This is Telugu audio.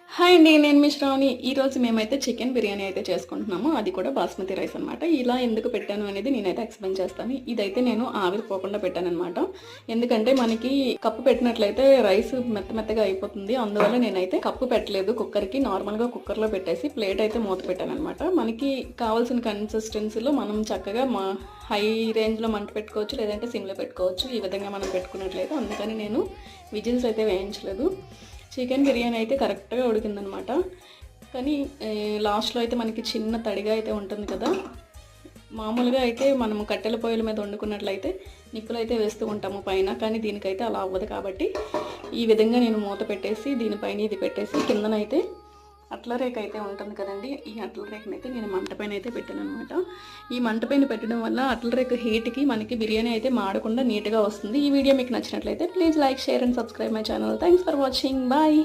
హాయ్ అండి, నేను మీ శ్రావణి. ఈరోజు మేమైతే చికెన్ బిర్యానీ అయితే చేసుకుంటున్నాము. అది కూడా బాస్మతి రైస్ అనమాట. ఇలా ఎందుకు పెట్టాను అనేది నేనైతే ఎక్స్ప్లెయిన్ చేస్తాను. ఇదైతే నేను ఆవిరి పోకుండా పెట్టాను అనమాట. ఎందుకంటే మనకి కప్పు పెట్టినట్లయితే రైస్ మెత్తగా అయిపోతుంది. అందువల్ల నేనైతే కప్పు పెట్టలేదు కుక్కర్కి. నార్మల్గా కుక్కర్లో పెట్టేసి ప్లేట్ అయితే మూత పెట్టాను అనమాట. మనకి కావాల్సిన కన్సిస్టెన్సీలో మనం చక్కగా హై రేంజ్లో మంట పెట్టుకోవచ్చు, లేదంటే సిమ్లో పెట్టుకోవచ్చు. ఈ విధంగా మనం పెట్టుకున్నట్లయితే అందుకని నేను విజిల్స్ అయితే వేయించలేదు. చికెన్ బిర్యానీ అయితే కరెక్ట్గా ఉడికిందనమాట. కానీ లాస్ట్లో అయితే మనకి చిన్న తడిగా అయితే ఉంటుంది కదా. మామూలుగా అయితే మనము కట్టెల పొయ్యిల మీద వండుకున్నట్లయితే నిప్పులు అయితే వేస్తూ ఉంటాము పైన, కానీ దీనికైతే అలా అవ్వదు. కాబట్టి ఈ విధంగా నేను మూత పెట్టేసి దీనిపైన ఇది పెట్టేసి కిందనైతే అట్ల రేఖ అయితే ఉంటుంది కదండి, ఈ అట్ల రేఖనైతే నేను మంట పైన అయితే పెట్టాను అనమాట. ఈ మంట పైన పెట్టడం వల్ల అట్ల రేఖ హీట్కి మనకి బిర్యానీ అయితే మాడకుండా నీట్గా వస్తుంది. ఈ వీడియో మీకు నచ్చినట్లయితే please like, share and subscribe my channel. Thanks for watching. Bye.